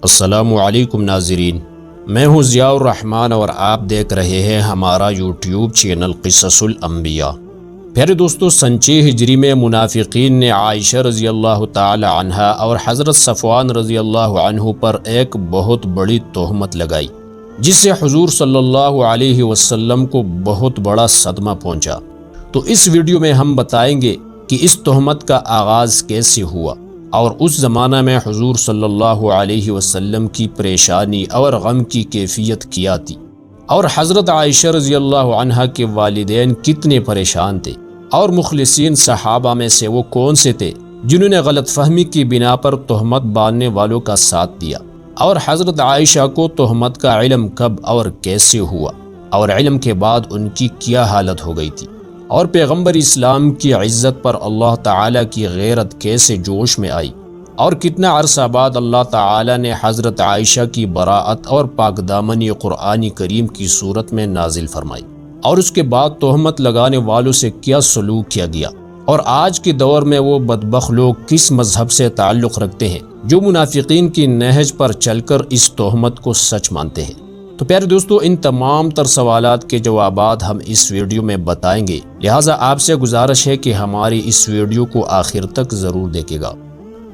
السلام علیکم ناظرین، میں ہوں ضیاء الرحمن اور آپ دیکھ رہے ہیں ہمارا یوٹیوب چینل قصص الانبیاء۔ پیارے دوستو، سن 6 ہجری میں منافقین نے عائشہ رضی اللہ تعالی عنہا اور حضرت صفوان رضی اللہ عنہ پر ایک بہت بڑی تہمت لگائی، جس سے حضور صلی اللہ علیہ وسلم کو بہت بڑا صدمہ پہنچا۔ تو اس ویڈیو میں ہم بتائیں گے کہ اس تہمت کا آغاز کیسے ہوا اور اس زمانہ میں حضور صلی اللہ علیہ وسلم کی پریشانی اور غم کی کیفیت کیا تھی، اور حضرت عائشہ رضی اللہ عنہا کے والدین کتنے پریشان تھے، اور مخلصین صحابہ میں سے وہ کون سے تھے جنہوں نے غلط فہمی کی بنا پر تہمت باندھنے والوں کا ساتھ دیا، اور حضرت عائشہ کو تہمت کا علم کب اور کیسے ہوا، اور علم کے بعد ان کی کیا حالت ہو گئی تھی، اور پیغمبر اسلام کی عزت پر اللہ تعالیٰ کی غیرت کیسے جوش میں آئی، اور کتنا عرصہ بعد اللہ تعالیٰ نے حضرت عائشہ کی براءت اور پاک دامنی قرآن کریم کی صورت میں نازل فرمائی، اور اس کے بعد تہمت لگانے والوں سے کیا سلوک کیا گیا، اور آج کے دور میں وہ بدبخت لوگ کس مذہب سے تعلق رکھتے ہیں جو منافقین کی نہج پر چل کر اس تہمت کو سچ مانتے ہیں۔ تو پیارے دوستو، ان تمام تر سوالات کے جوابات ہم اس ویڈیو میں بتائیں گے، لہٰذا آپ سے گزارش ہے کہ ہماری اس ویڈیو کو آخر تک ضرور دیکھے گا۔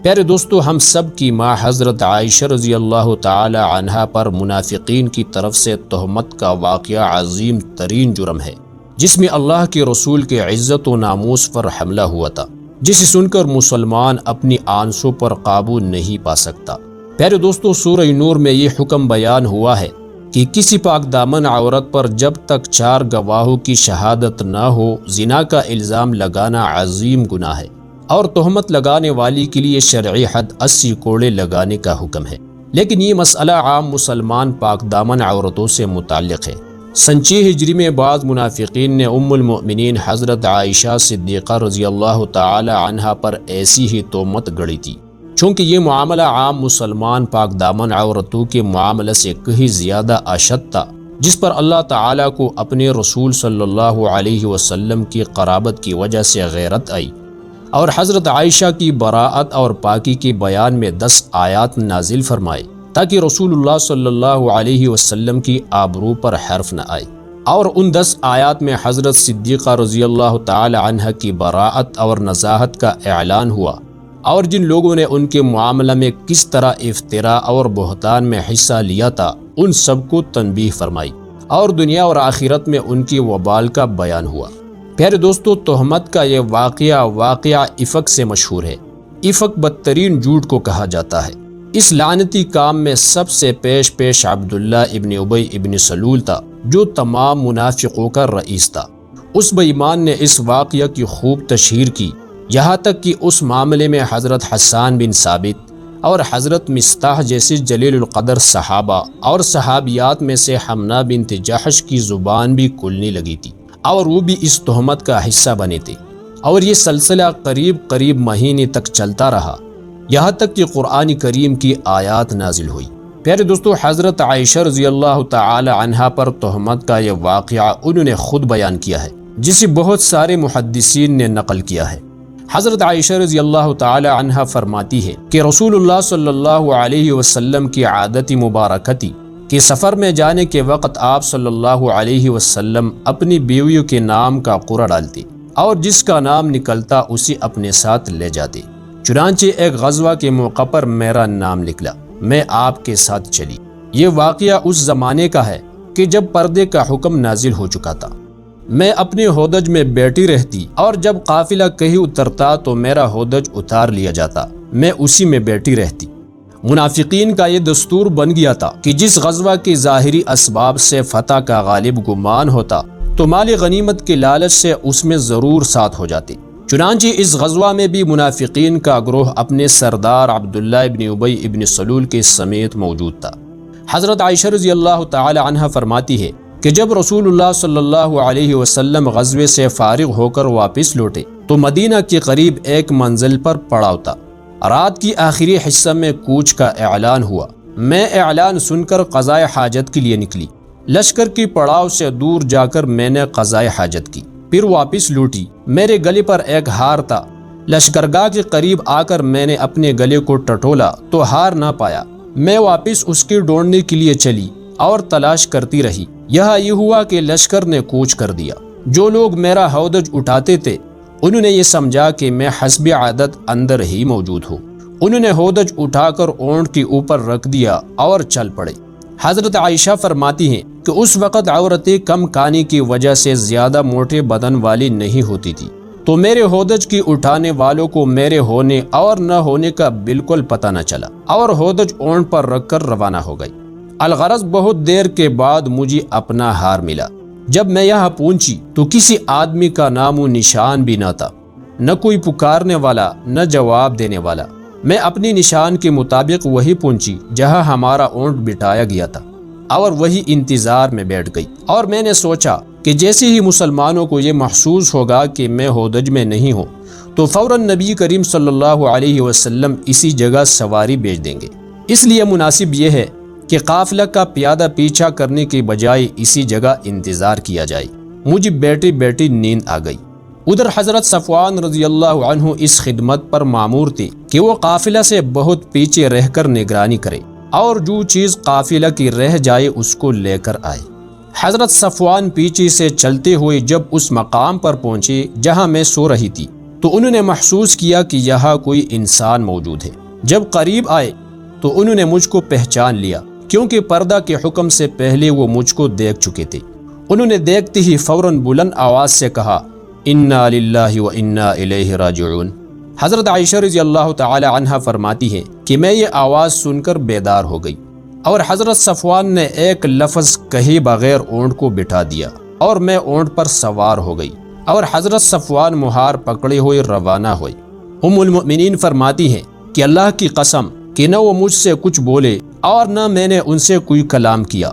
پیارے دوستو، ہم سب کی ماں حضرت عائشہ رضی اللہ تعالی عنہا پر منافقین کی طرف سے تہمت کا واقعہ عظیم ترین جرم ہے، جس میں اللہ کے رسول کے عزت و ناموس پر حملہ ہوا تھا، جسے سن کر مسلمان اپنی آنسوں پر قابو نہیں پا سکتا۔ پیارے دوستو، سورہ نور میں یہ حکم بیان ہوا ہے کہ کسی پاک دامن عورت پر جب تک 4 گواہوں کی شہادت نہ ہو زنا کا الزام لگانا عظیم گناہ ہے، اور تہمت لگانے والی کے لیے شرعی حد 80 کوڑے لگانے کا حکم ہے۔ لیکن یہ مسئلہ عام مسلمان پاک دامن عورتوں سے متعلق ہے۔ سن 6 ہجری میں بعض منافقین نے ام المؤمنین حضرت عائشہ صدیقہ رضی اللہ تعالی عنہا پر ایسی ہی تہمت گڑی تھی، چونکہ یہ معاملہ عام مسلمان پاک دامن عورتوں کے معاملے سے کہیں زیادہ اشد تھا، جس پر اللہ تعالیٰ کو اپنے رسول صلی اللہ علیہ وسلم کی قرابت کی وجہ سے غیرت آئی، اور حضرت عائشہ کی براءت اور پاکی کے بیان میں 10 آیات نازل فرمائے تاکہ رسول اللہ صلی اللہ علیہ وسلم کی آبرو پر حرف نہ آئے، اور ان 10 آیات میں حضرت صدیقہ رضی اللہ تعالی عنہ کی براءت اور نزاہت کا اعلان ہوا، اور جن لوگوں نے ان کے معاملہ میں کس طرح افتراء اور بہتان میں حصہ لیا تھا ان سب کو تنبیہ فرمائی، اور دنیا اور آخرت میں ان کی وبال کا بیان ہوا۔ پیارے دوستو، تہمت کا یہ واقعہ افک سے مشہور ہے۔ افک بدترین جھوٹ کو کہا جاتا ہے۔ اس لعنتی کام میں سب سے پیش عبداللہ ابن ابی ابن سلول تھا، جو تمام منافقوں کا رئیس تھا۔ اس بے ایمان نے اس واقعہ کی خوب تشہیر کی، یہاں تک کہ اس معاملے میں حضرت حسان بن ثابت اور حضرت مصطح جیسے جلیل القدر صحابہ اور صحابیات میں سے حمنہ بنت جحش کی زبان بھی کھلنے لگی تھی، اور وہ بھی اس تہمت کا حصہ بنے تھے، اور یہ سلسلہ قریب مہینے تک چلتا رہا، یہاں تک کہ قرآن کریم کی آیات نازل ہوئی۔ پیارے دوستو، حضرت عائشہ رضی اللہ تعالی عنہا پر تہمت کا یہ واقعہ انہوں نے خود بیان کیا ہے، جسے بہت سارے محدثین نے نقل کیا ہے۔ حضرت عائشہ رضی اللہ تعالی عنہا فرماتی ہے کہ رسول اللہ صلی اللہ علیہ وسلم کی عادت مبارکہ تھی کہ سفر میں جانے کے وقت آپ صلی اللہ علیہ وسلم اپنی بیویوں کے نام کا قرعہ ڈالتے، اور جس کا نام نکلتا اسے اپنے ساتھ لے جاتے۔ چنانچہ ایک غزوہ کے موقع پر میرا نام نکلا، میں آپ کے ساتھ چلی۔ یہ واقعہ اس زمانے کا ہے کہ جب پردے کا حکم نازل ہو چکا تھا۔ میں اپنے ہودج میں بیٹھی رہتی، اور جب قافلہ کہیں اترتا تو میرا ہودج اتار لیا جاتا، میں اسی میں بیٹھی رہتی۔ منافقین کا یہ دستور بن گیا تھا کہ جس غزوہ کے ظاہری اسباب سے فتح کا غالب گمان ہوتا تو مال غنیمت کے لالچ سے اس میں ضرور ساتھ ہو جاتے۔ چنانچہ اس غزوہ میں بھی منافقین کا گروہ اپنے سردار عبداللہ ابن ابی ابن سلول کے سمیت موجود تھا۔ حضرت عائشہ رضی اللہ تعالی عنہ فرماتی ہے کہ جب رسول اللہ صلی اللہ علیہ وسلم غزوے سے فارغ ہو کر واپس لوٹے تو مدینہ کے قریب ایک منزل پر پڑاؤ تھا۔ رات کی آخری حصہ میں کوچ کا اعلان ہوا۔ میں اعلان سن کر قضائے حاجت کے لیے نکلی۔ لشکر کی پڑاؤ سے دور جا کر میں نے قضائے حاجت کی، پھر واپس لوٹی۔ میرے گلے پر ایک ہار تھا۔ لشکرگاہ کے قریب آ کر میں نے اپنے گلے کو ٹٹولا تو ہار نہ پایا۔ میں واپس اس کے ڈھونڈنے کے لیے چلی اور تلاش کرتی رہی۔ یہاں یہ ہوا کہ لشکر نے کوچ کر دیا۔ جو لوگ میرا ہودج اٹھاتے تھے انہوں نے یہ سمجھا کہ میں حسب عادت اندر ہی موجود ہوں۔ انہوں نے ہودج اٹھا کر اونٹ کے اوپر رکھ دیا اور چل پڑے۔ حضرت عائشہ فرماتی ہیں کہ اس وقت عورتیں کم کھانے کی وجہ سے زیادہ موٹے بدن والی نہیں ہوتی تھی، تو میرے ہودج کی اٹھانے والوں کو میرے ہونے اور نہ ہونے کا بالکل پتہ نہ چلا اور ہودج اونٹ پر رکھ کر روانہ ہو گئی۔ الغرض بہت دیر کے بعد مجھے اپنا ہار ملا۔ جب میں یہاں پہنچی تو کسی آدمی کا نام و نشان بھی نہ تھا، نہ کوئی پکارنے والا نہ جواب دینے والا۔ میں اپنی نشان کے مطابق وہی پہنچی جہاں ہمارا اونٹ بٹھایا گیا تھا اور وہی انتظار میں بیٹھ گئی، اور میں نے سوچا کہ جیسے ہی مسلمانوں کو یہ محسوس ہوگا کہ میں ہودج میں نہیں ہوں تو فوراً نبی کریم صلی اللہ علیہ وسلم اسی جگہ سواری بھیج دیں گے۔ اس لیے مناسب یہ ہے کہ قافلہ کا پیادہ پیچھا کرنے کے بجائے اسی جگہ انتظار کیا جائے۔ مجھے بیٹھی بیٹھی نیند آ گئی۔ ادھر حضرت صفوان رضی اللہ عنہ اس خدمت پر مامور تھے کہ وہ قافلہ سے بہت پیچھے رہ کر نگرانی کرے اور جو چیز قافلہ کی رہ جائے اس کو لے کر آئے۔ حضرت صفوان پیچھے سے چلتے ہوئے جب اس مقام پر پہنچے جہاں میں سو رہی تھی تو انہوں نے محسوس کیا کہ یہاں کوئی انسان موجود ہے۔ جب قریب آئے تو انہوں نے مجھ کو پہچان لیا، کیونکہ پردہ کے حکم سے پہلے وہ مجھ کو دیکھ چکے تھے۔ انہوں نے دیکھتے ہی فوراً بلند آواز سے کہا، انا للہ و انا الیہ راجعون۔ حضرت عائشہ رضی اللہ تعالی عنہا فرماتی ہے کہ میں یہ آواز سن کر بیدار ہو گئی، اور حضرت صفوان نے ایک لفظ کہے بغیر اونٹ کو بٹھا دیا اور میں اونٹ پر سوار ہو گئی، اور حضرت صفوان مہار پکڑے ہوئے روانہ ہوئے۔ ام المؤمنین فرماتی ہیں کہ اللہ کی قسم کہ نہ وہ مجھ سے کچھ بولے اور نہ میں نے ان سے کوئی کلام کیا،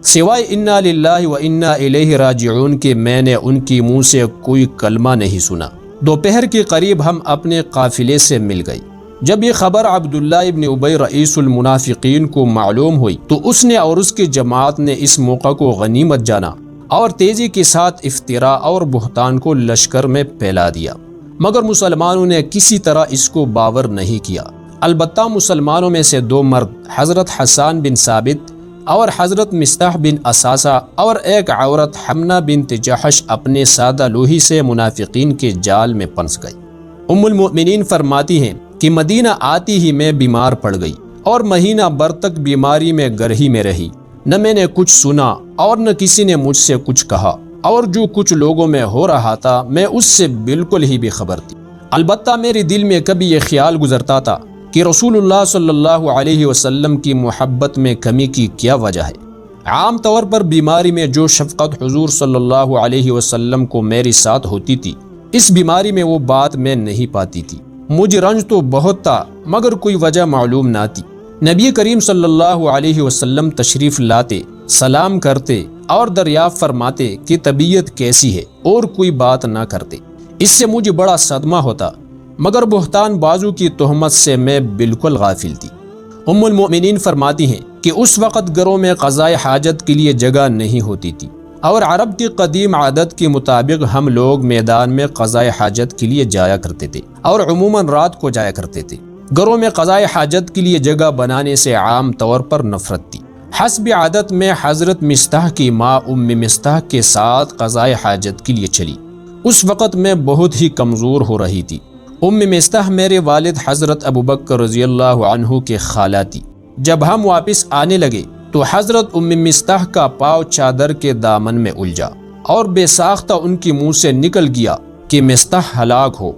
سوائے انا للہ و انا الیہ راجعون کہ میں نے ان کی منہ سے کوئی کلمہ نہیں سنا۔ دوپہر کے قریب ہم اپنے قافلے سے مل گئے۔ جب یہ خبر عبداللہ ابن ابی رئیس المنافقین کو معلوم ہوئی تو اس نے اور اس کی جماعت نے اس موقع کو غنیمت جانا اور تیزی کے ساتھ افطراء اور بہتان کو لشکر میں پھیلا دیا، مگر مسلمانوں نے کسی طرح اس کو باور نہیں کیا۔ البتہ مسلمانوں میں سے دو مرد حضرت حسان بن ثابت اور حضرت مصطح بن اساسہ اور ایک عورت حمنہ بنت جحش اپنے سادہ لوہی سے منافقین کے جال میں پھنس گئی۔ ام المؤمنین فرماتی ہیں کہ مدینہ آتی ہی میں بیمار پڑ گئی اور مہینہ بھر تک بیماری میں گرہی میں رہی۔ نہ میں نے کچھ سنا اور نہ کسی نے مجھ سے کچھ کہا، اور جو کچھ لوگوں میں ہو رہا تھا میں اس سے بالکل ہی بے خبر تھی۔ البتہ میرے دل میں کبھی یہ خیال گزرتا تھا کہ رسول اللہ صلی اللہ علیہ وسلم کی محبت میں کمی کی کیا وجہ ہے۔ عام طور پر بیماری میں جو شفقت حضور صلی اللہ علیہ وسلم کو میرے ساتھ ہوتی تھی، اس بیماری میں وہ بات میں نہیں پاتی تھی۔ مجھے رنج تو بہت تھا مگر کوئی وجہ معلوم نہ تھی۔ نبی کریم صلی اللہ علیہ وسلم تشریف لاتے، سلام کرتے اور دریافت فرماتے کہ طبیعت کیسی ہے، اور کوئی بات نہ کرتے۔ اس سے مجھے بڑا صدمہ ہوتا، مگر بہتان بازو کی تہمت سے میں بالکل غافل تھی۔ ام المؤمنین فرماتی ہیں کہ اس وقت گھروں میں قضائے حاجت کے لیے جگہ نہیں ہوتی تھی، اور عرب کی قدیم عادت کے مطابق ہم لوگ میدان میں قضائے حاجت کے لیے جایا کرتے تھے، اور عموماً رات کو جایا کرتے تھے۔ گھروں میں قضائے حاجت کے لیے جگہ بنانے سے عام طور پر نفرت تھی۔ حسب عادت میں حضرت مصطح کی ماں ام مصطح کے ساتھ قضائے حاجت کے لیے چلی۔ اس وقت میں بہت ہی کمزور ہو رہی تھی۔ ام مصطح میرے والد حضرت ابوبکر رضی اللہ عنہ کے خالہ تھی۔ جب ہم واپس آنے لگے تو حضرت ام مصطح کا پاؤں چادر کے دامن میں الجھا اور بے ساختہ ان کی منہ سے نکل گیا کہ مصطح ہلاک ہو۔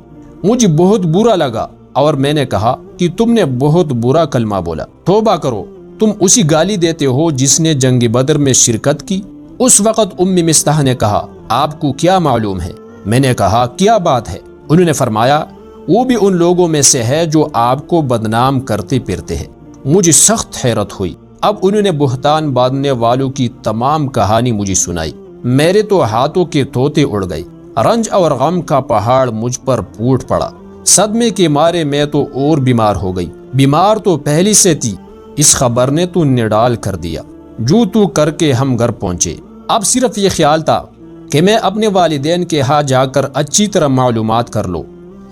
مجھے بہت برا لگا اور میں نے کہا کہ تم نے بہت برا کلمہ بولا، توبہ کرو، تم اسی گالی دیتے ہو جس نے جنگ بدر میں شرکت کی۔ اس وقت ام مصطح نے کہا، آپ کو کیا معلوم ہے؟ میں نے کہا، کیا بات ہے؟ انہوں نے فرمایا، وہ بھی ان لوگوں میں سے ہے جو آپ کو بدنام کرتے پھرتے ہیں۔ مجھے سخت حیرت ہوئی۔ اب انہوں نے بہتان باندھنے والوں کی تمام کہانی مجھے سنائی۔ میرے تو ہاتھوں کے طوطے اڑ گئے۔ رنج اور غم کا پہاڑ مجھ پر پھوٹ پڑا۔ صدمے کے مارے میں تو اور بیمار ہو گئی۔ بیمار تو پہلی سے تھی، اس خبر نے تو نڈال کر دیا۔ جو تو کر کے ہم گھر پہنچے۔ اب صرف یہ خیال تھا کہ میں اپنے والدین کے ہاں جا کر اچھی طرح معلومات کر لوں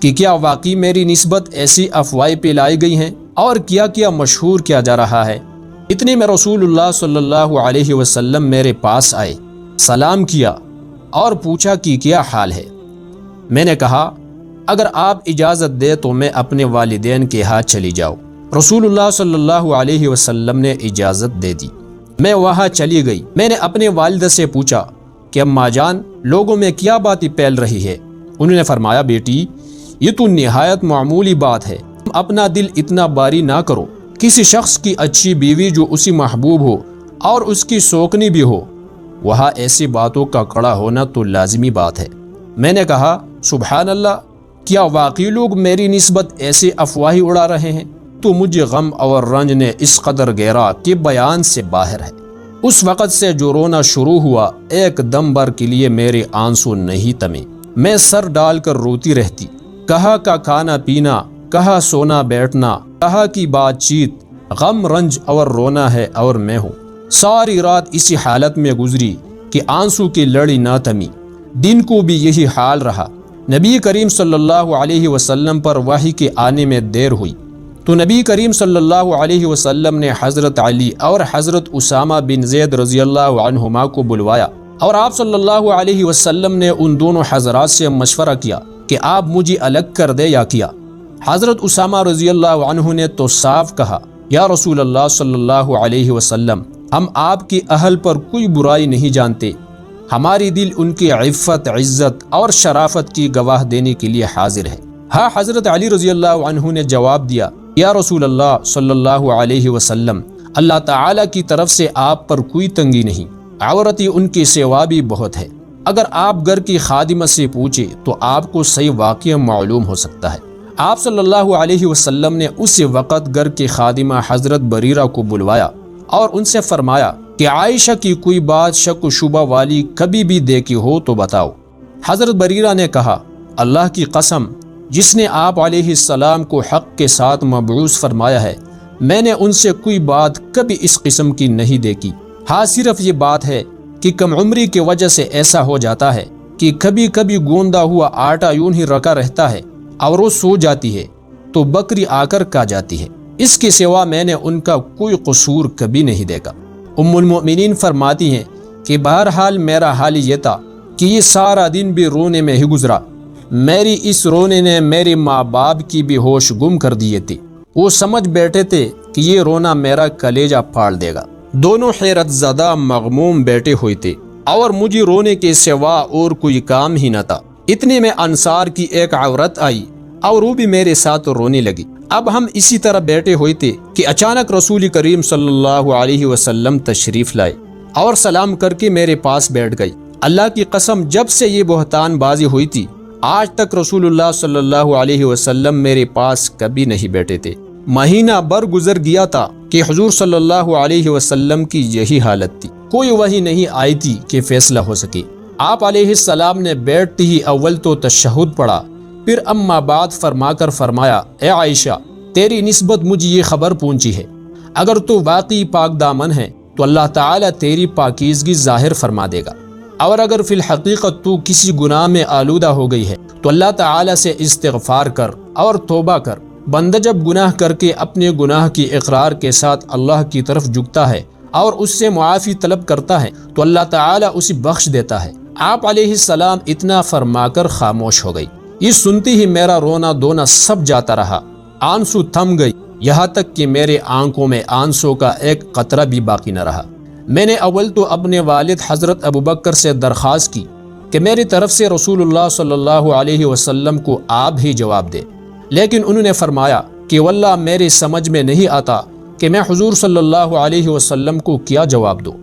کہ کیا واقعی میری نسبت ایسی افواہیں پھیلائی گئی ہیں اور کیا کیا مشہور کیا جا رہا ہے۔ اتنے میں رسول اللہ صلی اللہ علیہ وسلم میرے پاس آئے، سلام کیا اور پوچھا کہ کیا حال ہے۔ میں نے کہا اگر آپ اجازت دے تو میں اپنے والدین کے ہاتھ چلی جاؤں۔ رسول اللہ صلی اللہ علیہ وسلم نے اجازت دے دی۔ میں وہاں چلی گئی۔ میں نے اپنے والدہ سے پوچھا کہ اماں جان لوگوں میں کیا باتیں پھیل رہی ہے؟ انہوں نے فرمایا بیٹی یہ تو نہایت معمولی بات ہے، تم اپنا دل اتنا باری نہ کرو۔ کسی شخص کی اچھی بیوی جو اسی محبوب ہو اور اس کی سوکنی بھی ہو، وہاں ایسی باتوں کا کڑا ہونا تو لازمی بات ہے۔ میں نے کہا سبحان اللہ، کیا واقعی لوگ میری نسبت ایسے افواہی اڑا رہے ہیں؟ تو مجھے غم اور رنج نے اس قدر گھیرا کہ بیان سے باہر ہے۔ اس وقت سے جو رونا شروع ہوا ایک دم بھر کے لیے میرے آنسو نہیں تمے۔ میں سر ڈال کر روتی رہتی۔ کہاں کا کھانا پینا، کہاں سونا بیٹھنا، کہاں کی بات چیت، غم رنج اور رونا ہے اور میں ہوں۔ ساری رات اسی حالت میں گزری کہ آنسو کی لڑی نہ تمی۔ دن کو بھی یہی حال رہا۔ نبی کریم صلی اللہ علیہ وسلم پر وحی کے آنے میں دیر ہوئی تو نبی کریم صلی اللہ علیہ وسلم نے حضرت علی اور حضرت اسامہ بن زید رضی اللہ عنہما کو بلوایا، اور آپ صلی اللہ علیہ وسلم نے ان دونوں حضرات سے مشورہ کیا کہ آپ مجھے الگ کر دے یا کیا۔ حضرت اسامہ رضی اللہ عنہ نے تو صاف کہا یا رسول اللہ صلی اللہ علیہ وسلم، ہم آپ کی اہل پر کوئی برائی نہیں جانتے، ہماری دل ان کی عفت عزت اور شرافت کی گواہ دینے کے لیے حاضر ہے۔ ہاں حضرت علی رضی اللہ عنہ نے جواب دیا یا رسول اللہ صلی اللہ علیہ وسلم، اللہ تعالی کی طرف سے آپ پر کوئی تنگی نہیں، عورتیں ان کی سوا بھی بہت ہے۔ اگر آپ گھر کی خادمہ سے پوچھے تو آپ کو صحیح واقعہ معلوم ہو سکتا ہے۔ آپ صلی اللہ علیہ وسلم نے اسی وقت گھر کی خادمہ حضرت بریرہ کو بلوایا اور ان سے فرمایا کہ عائشہ کی کوئی بات شک و شبہ والی کبھی بھی دیکھی ہو تو بتاؤ۔ حضرت بریرہ نے کہا اللہ کی قسم جس نے آپ علیہ السلام کو حق کے ساتھ مبعوث فرمایا ہے، میں نے ان سے کوئی بات کبھی اس قسم کی نہیں دیکھی۔ ہاں صرف یہ بات ہے کہ کم عمری کی وجہ سے ایسا ہو جاتا ہے کہ کبھی کبھی گوندا ہوا آٹا یوں ہی رکھا رہتا ہے اور وہ سو جاتی ہے تو بکری آ کر کھا جاتی ہے، اس کے سوا میں نے ان کا کوئی قصور کبھی نہیں دیکھا۔ ام المؤمنین فرماتی ہیں کہ بہرحال میرا حال یہ تھا کہ یہ سارا دن بھی رونے میں ہی گزرا۔ میری اس رونے نے میرے ماں باپ کی بھی ہوش گم کر دیے تھے۔ وہ سمجھ بیٹھے تھے کہ یہ رونا میرا کلیجہ پھاڑ دے گا۔ دونوں حیرت زدہ مغموم بیٹھے ہوئے تھے اور مجھے رونے کے سوا اور کوئی کام ہی نہ تھا۔ اتنے میں انصار کی ایک عورت آئی اور وہ بھی میرے ساتھ رونے لگی۔ اب ہم اسی طرح بیٹھے ہوئے تھے کہ اچانک رسول کریم صلی اللہ علیہ وسلم تشریف لائے اور سلام کر کے میرے پاس بیٹھ گئی۔ اللہ کی قسم جب سے یہ بہتان بازی ہوئی تھی آج تک رسول اللہ صلی اللہ علیہ وسلم میرے پاس کبھی نہیں بیٹھے تھے۔ مہینہ بھر گزر گیا تھا کہ حضور صلی اللہ علیہ وسلم کی یہی حالت تھی، کوئی وحی نہیں آئی تھی کہ فیصلہ ہو سکے۔ آپ علیہ السلام نے بیٹھتے ہی اول تو تشہد پڑھا، پھر اما بعد فرما کر فرمایا اے عائشہ تیری نسبت مجھے یہ خبر پہنچی ہے، اگر تو واقعی پاک دامن ہے تو اللہ تعالیٰ تیری پاکیزگی ظاہر فرما دے گا، اور اگر فی الحقیقت تو کسی گناہ میں آلودہ ہو گئی ہے تو اللہ تعالیٰ سے استغفار کر اور توبہ کر۔ بندہ جب گناہ کر کے اپنے گناہ کی اقرار کے ساتھ اللہ کی طرف جھکتا ہے اور اس سے معافی طلب کرتا ہے تو اللہ تعالیٰ اسے بخش دیتا ہے۔ آپ علیہ السلام اتنا فرما کر خاموش ہو گئی۔ یہ سنتی ہی میرا رونا دھونا سب جاتا رہا، آنسو تھم گئی، یہاں تک کہ میرے آنکھوں میں آنسو کا ایک قطرہ بھی باقی نہ رہا۔ میں نے اول تو اپنے والد حضرت ابوبکر سے درخواست کی کہ میری طرف سے رسول اللہ صلی اللہ علیہ وسلم کو آپ ہی جواب دے، لیکن انہوں نے فرمایا کہ واللہ میری سمجھ میں نہیں آتا کہ میں حضور صلی اللہ علیہ وسلم کو کیا جواب دوں۔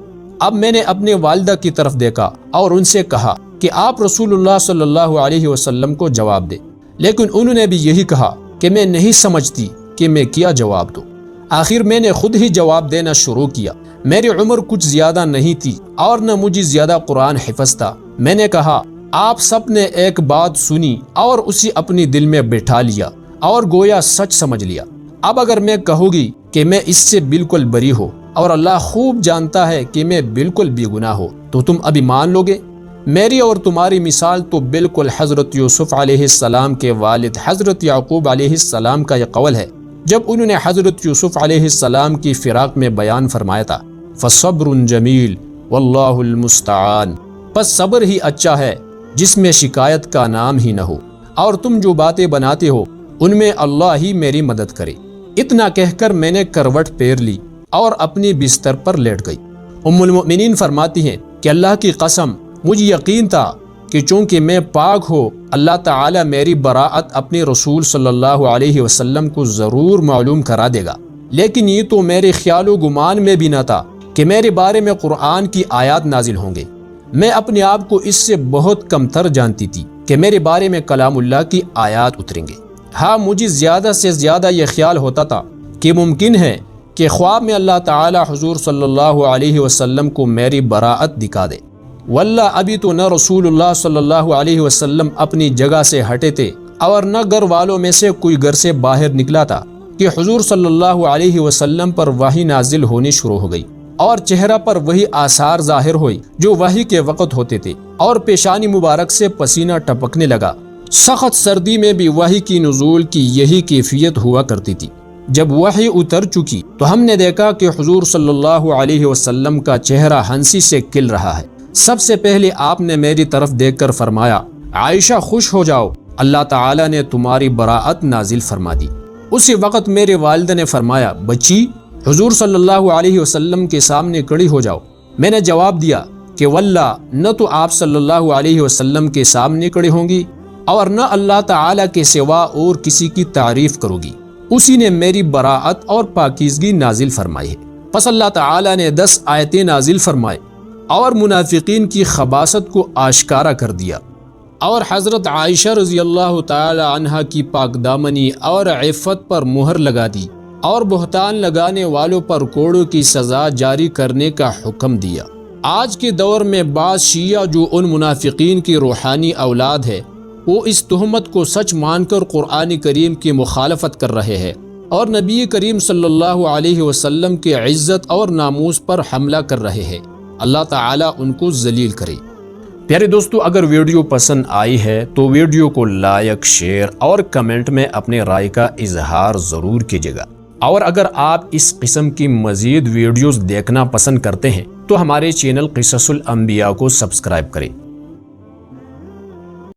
اب میں نے اپنے والدہ کی طرف دیکھا اور ان سے کہا کہ آپ رسول اللہ صلی اللہ علیہ وسلم کو جواب دے، لیکن انہوں نے بھی یہی کہا کہ میں نہیں سمجھتی کہ میں کیا جواب دوں۔ آخر میں نے خود ہی جواب دینا شروع کیا۔ میری عمر کچھ زیادہ نہیں تھی اور نہ مجھے زیادہ قرآن حفظ تھا۔ میں نے کہا آپ سب نے ایک بات سنی اور اسے اپنی دل میں بٹھا لیا اور گویا سچ سمجھ لیا۔ اب اگر میں کہوں گی کہ میں اس سے بالکل بری ہوں اور اللہ خوب جانتا ہے کہ میں بالکل بے گناہ ہوں تو تم ابھی مان لو گے؟ میری اور تمہاری مثال تو بالکل حضرت یوسف علیہ السلام کے والد حضرت یعقوب علیہ السلام کا یہ قول ہے جب انہوں نے حضرت یوسف علیہ السلام کی فراق میں بیان فرمایا تھا فَصَبْرٌ جَمِيلٌ وَاللَّهُ الْمُسْتَعَانُ، پس صبر ہی اچھا ہے جس میں شکایت کا نام ہی نہ ہو، اور تم جو باتیں بناتے ہو ان میں اللہ ہی میری مدد کرے۔ اتنا کہہ کر میں نے کروٹ پھیر لی اور اپنی بستر پر لیٹ گئی۔ ام المؤمنین فرماتی ہیں کہ اللہ کی قسم مجھے یقین تھا کہ چونکہ میں پاک ہو اللہ تعالی میری براءت اپنے رسول صلی اللہ علیہ وسلم کو ضرور معلوم کرا دے گا، لیکن یہ تو میرے خیال و گمان میں بھی نہ تھا کہ میرے بارے میں قرآن کی آیات نازل ہوں گے۔ میں اپنے آپ کو اس سے بہت کم تر جانتی تھی کہ میرے بارے میں کلام اللہ کی آیات اتریں گے۔ ہاں مجھے زیادہ سے زیادہ یہ خیال ہوتا تھا کہ ممکن ہے کہ خواب میں اللہ تعالی حضور صلی اللہ علیہ وسلم کو میری براءت دکھا دے۔ واللہ ابھی تو نہ رسول اللہ صلی اللہ علیہ وسلم اپنی جگہ سے ہٹے تھے اور نہ گھر والوں میں سے کوئی گھر سے باہر نکلا تھا کہ حضور صلی اللہ علیہ وسلم پر وحی نازل ہونی شروع ہو گئی اور چہرہ پر وہی آثار ظاہر ہوئی جو وحی کے وقت ہوتے تھے، اور پیشانی مبارک سے پسینہ ٹپکنے لگا۔ سخت سردی میں بھی وحی کی نزول کی یہی کیفیت ہوا کرتی تھی۔ جب وحی اتر چکی تو ہم نے دیکھا کہ حضور صلی اللہ علیہ وسلم کا چہرہ ہنسی سے کھل رہا ہے۔ سب سے پہلے آپ نے میری طرف دیکھ کر فرمایا عائشہ خوش ہو جاؤ، اللہ تعالی نے تمہاری براءت نازل فرما دی۔ اسی وقت میرے والدہ نے فرمایا بچی حضور صلی اللہ علیہ وسلم کے سامنے کھڑی ہو جاؤ۔ میں نے جواب دیا کہ واللہ نہ تو آپ صلی اللہ علیہ وسلم کے سامنے کھڑی ہوں گی اور نہ اللہ تعالی کے سوا اور کسی کی تعریف کرو گی۔ اسی نے میری براءت اور پاکیزگی نازل فرمائی ہے۔ پس اللہ تعالی نے 10 آیتیں نازل فرمائے اور منافقین کی خباثت کو آشکارا کر دیا، اور حضرت عائشہ رضی اللہ تعالی عنہا کی پاک دامنی اور عفت پر مہر لگا دی، اور بہتان لگانے والوں پر کوڑوں کی سزا جاری کرنے کا حکم دیا۔ آج کے دور میں بعض شیعہ جو ان منافقین کی روحانی اولاد ہے، وہ اس تہمت کو سچ مان کر قرآن کریم کی مخالفت کر رہے ہیں اور نبی کریم صلی اللہ علیہ وسلم کے عزت اور ناموس پر حملہ کر رہے ہیں۔ اللہ تعالیٰ ان کو ذلیل کرے۔ پیارے دوستو، اگر ویڈیو پسند آئی ہے تو ویڈیو کو لائک، شیئر اور کمنٹ میں اپنے رائے کا اظہار ضرور کیجیے گا، اور اگر آپ اس قسم کی مزید ویڈیوز دیکھنا پسند کرتے ہیں تو ہمارے چینل قصص الانبیاء کو سبسکرائب کریں۔